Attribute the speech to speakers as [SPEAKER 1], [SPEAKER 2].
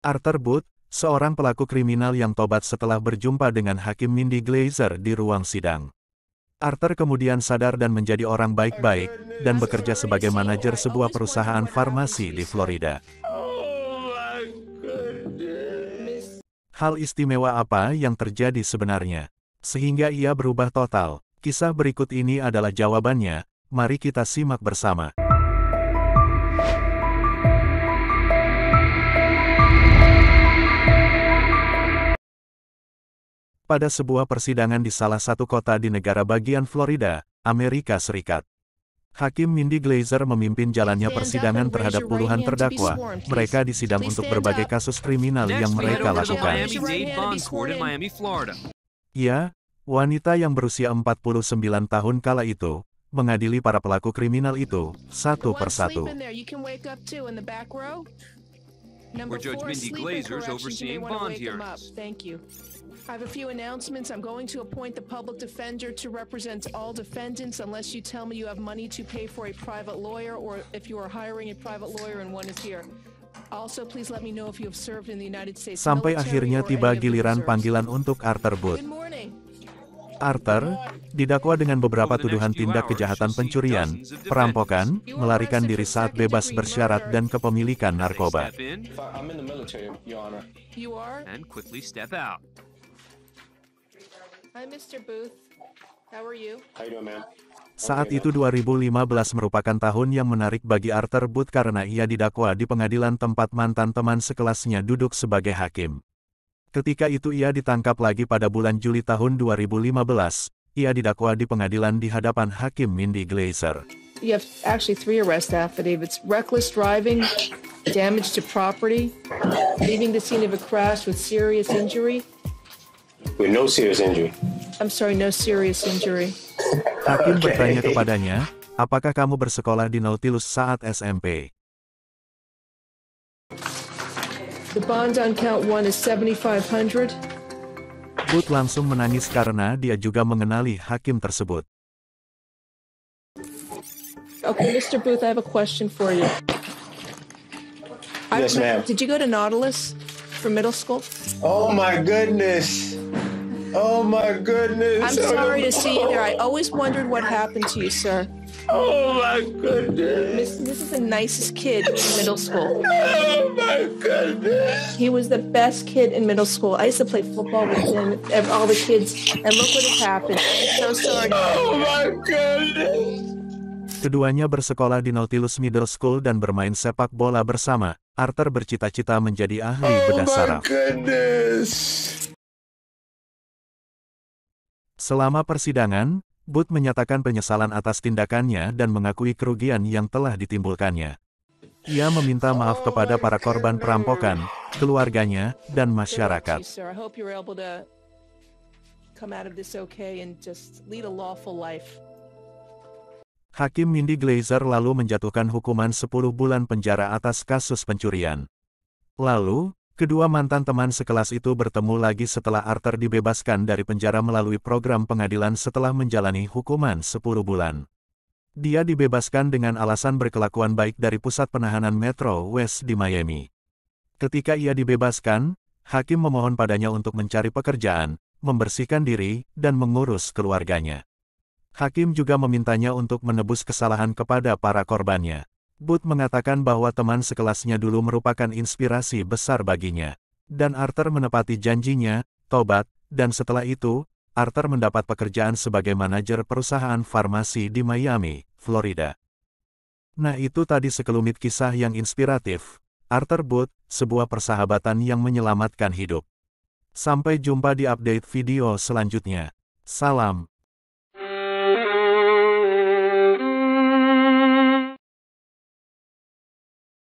[SPEAKER 1] Arthur Booth, seorang pelaku kriminal yang tobat setelah berjumpa dengan Hakim Mindy Glazer di ruang sidang. Arthur kemudian sadar dan menjadi orang baik-baik, dan bekerja sebagai manajer sebuah perusahaan farmasi di Florida. Hal istimewa apa yang terjadi sebenarnya? Sehingga ia berubah total. Kisah berikut ini adalah jawabannya, mari kita simak bersama. Pada sebuah persidangan di salah satu kota di negara bagian Florida, Amerika Serikat. Hakim Mindy Glazer memimpin jalannya persidangan terhadap puluhan terdakwa. Mereka disidang untuk berbagai kasus kriminal yang mereka lakukan. Ia, wanita yang berusia 49 tahun kala itu, mengadili para pelaku kriminal itu, satu persatu.
[SPEAKER 2] Judge Mindy Glazer is overseeing bond hearings.
[SPEAKER 3] Thank you. I have a few announcements. I'm going to appoint the public defender to represent all defendants unless you tell me you have money to pay for a private lawyer or if you are hiring a private lawyer and one is here. Also, please let me know if you have served in the United States
[SPEAKER 1] Sampai akhirnya tiba giliran panggilan untuk Arthur Booth.
[SPEAKER 3] Good morning.
[SPEAKER 1] Arthur didakwa dengan beberapa tuduhan tindak kejahatan pencurian, perampokan, melarikan diri saat bebas bersyarat dan kepemilikan narkoba.
[SPEAKER 2] I'm in the military, Your Honor.
[SPEAKER 3] You are?
[SPEAKER 2] And quickly step out.
[SPEAKER 3] Hi, Mr. Booth. How are you?
[SPEAKER 2] How you doing, ma'am?
[SPEAKER 1] Saat itu 2015 merupakan tahun yang menarik bagi Arthur Booth karena ia didakwa di pengadilan tempat mantan teman sekelasnya duduk sebagai hakim. Ketika itu ia ditangkap lagi pada bulan Juli tahun 2015, ia didakwa di pengadilan di hadapan Hakim Mindy Glazer.
[SPEAKER 3] You have actually 3 arrest affidavits. Reckless driving, damage to property, leaving the scene of a crash with serious injury.
[SPEAKER 2] With no serious injury.
[SPEAKER 3] I'm sorry, no serious injury.
[SPEAKER 1] Hakim bertanya kepadanya, apakah kamu bersekolah di Nautilus saat SMP?
[SPEAKER 3] The bond on count 1 is $7,500.
[SPEAKER 1] Booth langsung menangis karena dia juga mengenali hakim tersebut.
[SPEAKER 3] Okay, Mr. Booth, I have a question for you.
[SPEAKER 2] Yes, ma'am.
[SPEAKER 3] Did you go to Nautilus for middle school?
[SPEAKER 2] Oh my goodness. Oh my goodness.
[SPEAKER 3] I'm sorry to see you there. I always wondered what happened to you, sir.
[SPEAKER 2] Oh my goodness.
[SPEAKER 3] This is the nicest kid in middle school.
[SPEAKER 2] Oh my goodness.
[SPEAKER 3] He was the best kid in middle school. I used to play football with him, all the kids, and look what has happened. I'm so sorry.
[SPEAKER 2] Oh my goodness.
[SPEAKER 1] Keduanya bersekolah di Nautilus Middle School dan bermain sepak bola bersama. Arthur bercita-cita menjadi ahli bedah saraf. Selama persidangan, Booth menyatakan penyesalan atas tindakannya dan mengakui kerugian yang telah ditimbulkannya. Ia meminta maaf kepada para korban perampokan, keluarganya, dan masyarakat.
[SPEAKER 3] I hope you're able to come out of this okay and just lead a lawful life.
[SPEAKER 1] Hakim Mindy Glazer lalu menjatuhkan hukuman 10 bulan penjara atas kasus pencurian. Lalu, kedua mantan teman sekelas itu bertemu lagi setelah Arthur dibebaskan dari penjara melalui program pengadilan setelah menjalani hukuman 10 bulan. Dia dibebaskan dengan alasan berkelakuan baik dari pusat penahanan Metro West di Miami. Ketika ia dibebaskan, hakim memohon padanya untuk mencari pekerjaan, membersihkan diri, dan mengurus keluarganya. Hakim juga memintanya untuk menebus kesalahan kepada para korbannya. Booth mengatakan bahwa teman sekelasnya dulu merupakan inspirasi besar baginya. Dan Arthur menepati janjinya, tobat, dan setelah itu, Arthur mendapat pekerjaan sebagai manajer perusahaan farmasi di Miami, Florida. Nah itu tadi sekelumit kisah yang inspiratif. Arthur Booth, sebuah persahabatan yang menyelamatkan hidup. Sampai jumpa di update video selanjutnya. Salam.